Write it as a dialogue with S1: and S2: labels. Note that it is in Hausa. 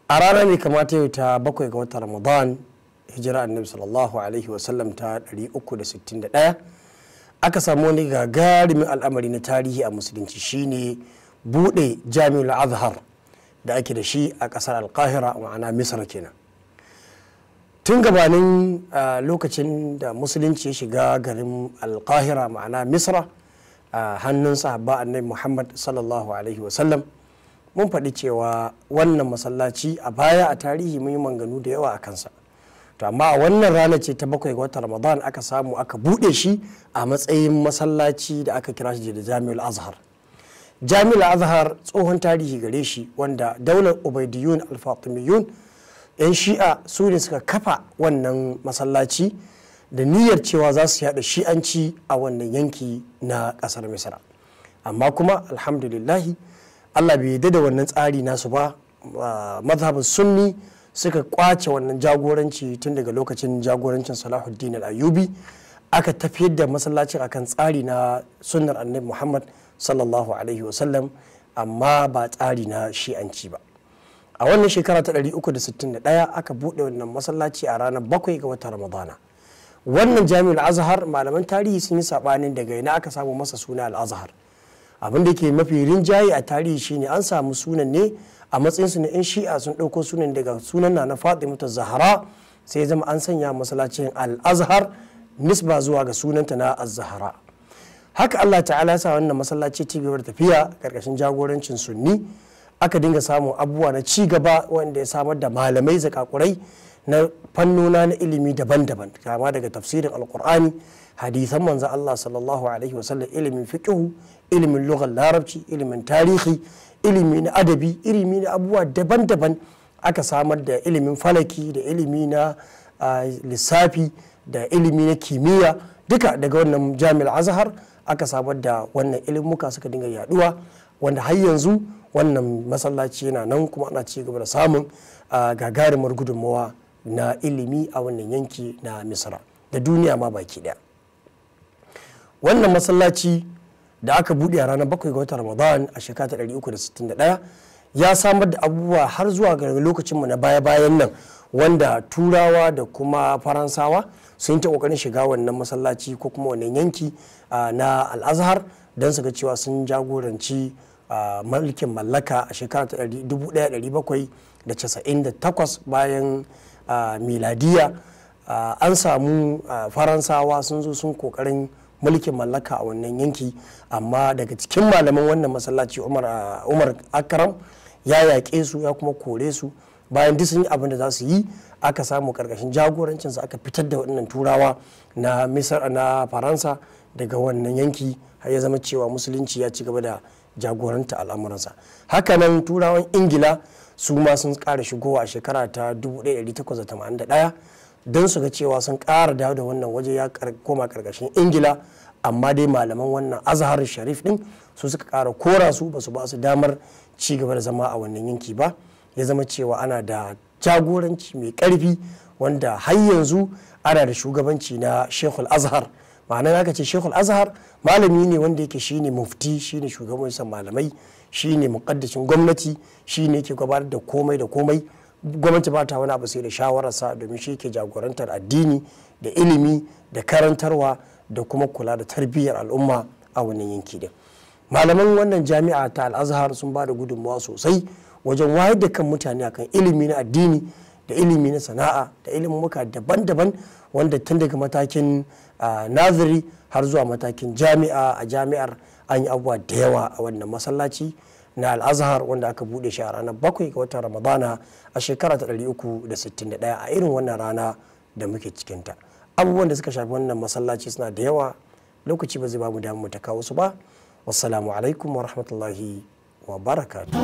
S1: a rana ne kamata yau ta 7 ga watan Ramadan hijira annabi sallallahu alaihi wasallam ta 361 aka samu wani gagarumin al'amari na tarihi a musulunci shine bude jami'ul azhar da ake da shi a kasar alkahira ma'ana misra kenan. Tun gabanin lokacin da musulunci ya shiga garin alkahira ma'ana misra a hannun sahabba annabi muhammad sallallahu alaihi wasallam, mun faɗi cewa wannan masallaci a baya a tarihi mun yi manganu da yawa a kansa. To amma a wannan rana ce ta 7 ga watan Ramadan aka samu aka buɗe shi a matsayin masallaci da aka kira shi da Jami'ul Azhar. Jami'ul Azhar tsohon tarihi gare shi wanda daular Ubaidiyun al-Fatimiyun yan Shi'a su ne suka kafa wannan masallaci da niyyar cewa za su yada shi'anci a wannan yanki na ƙasar Misra. Amma kuma alhamdulillahi Allah bai yarda da wannan tsari nasu ba, mazhabin sunni suka kwace wannan jagoranci tun daga lokacin jagorancin Salahuddin al-Ayyubi aka tafiyar da masallacin akan tsari na sunnar annabi Muhammad sallallahu alaihi wasallam amma ba tsari na shi'anci ba. A wannan shekara ta 361 aka buɗe wannan masallaci a ranar 7 ga watan Ramadana. Wannan Jami'ul Azhar malaman tarihi sun yi sabanin daga ina aka samu masa suna al-Azhar. Abin da ke mafi rinjaye a tarihi shine an samu sunan ne a matsayin su na yan Shi'a sun ɗauko sunan daga sunan na Fatimatu Zahra, sai zama an sanya masallacin al-Azhar nisba zuwa ga sunanta na az-Zahra. Haka Allah ta'ala ya sa wannan masallaci ci gaba da tafiya karkashin jagorancin sunni, aka dinga samun abubuwa na ci gaba wanda ya samar da malamai zakakurai na fannona na ilimi daban-daban, kama daga tafsirin alkur'ani, hadisan manzon Allah sallallahu alaihi wasallam, ilimin fiqh, ilimin lughar larabci, ilimin tarihi, ilimi na adabi, ilimi na abubuwa daban-daban. Aka samar da ilimin falaki da ilimi na lissafi da ilimi na kimiyya, duka daga wannan Jami'ul Azhar aka samar da wannan ilimuka suka dinga yaduwa, wanda har yanzu wannan masallaci yana nan kuma ana ci gaba da samun gagarumar gudunmawa na ilimi a wannan yanki na Misra da duniya ma baki daya. Wannan masallaci da aka buɗe a ranar 7 ga watan Ramadan a shekara 361 ya samar da abubuwa har zuwa ga lokacinmu na baya-bayan nan, wanda turawa da kuma faransawa sun ta kokarin shiga wannan masallaci ko kuma wannan yanki na al-Azhar don su ga cewa sun jagoranci mulkin mallaka a shekara 1798 bayan miladiya. An samu faransawa sun zo sun kokarin mulkin mallaka a wannan yanki, amma daga cikin malaman wannan masallaci Umar Akram ya yaƙe su ya kuma kore su. Bayan duk sun yi abin da za su yi, aka samu karkashin jagorancinsa aka fitar da wannan turawa na Misar na Faransa daga wannan yanki, har ya zama cewa musulunci ya ci gaba da jagoranta al'amuransa. Hakanan turawan Ingila su ma sun ƙara shigowa a shekara ta 1881 don su ga cewa sun ƙara dawo da wannan waje ya koma karkashin Ingila, amma dai malaman wannan Azhar Sharif din su suka ƙara kora su, ba su ba su damar ci gaba da zama a wannan yanki ba. Ya zama cewa ana da jagoranci mai ƙarfi wanda har yanzu ana da shugabanci na Sheikhul Azhar. Ma'ana aka ce Sheikhul Azhar malami ne wanda yake shine mufti, shine shugabancin malamai, shine muƙaddashin gwamnati, shine yake gabatar da komai da komai. Gwamnati ba ta wani abu sai da shawararsa, domin shi ke jagorantar addini da ilimi da karantarwa da kuma kula da tarbiyyar al'umma a wannan yanki din. Malaman wannan jami'a ta al-Azhar sun ba da gudunmawa sosai wajen wayar da kan mutane akan ilimi na addini da ilimi na sana'a da ilimuka daban-daban, wanda tun daga matakin naziri har zuwa matakin jami'a. A jami'ar an yi abubuwa da yawa a wannan masallaci na al-Azhar wanda aka bude shi a ranar 7 ga watan Ramadana a shekara ta 361 a irin wannan rana da muke cikinta. Abubuwan da suka shafi wannan masallaci suna da yawa, lokaci ba zai ba mu damu mu ta kawo su ba. Wassalamu alaikum wa rahmatullahi wa barakatuh.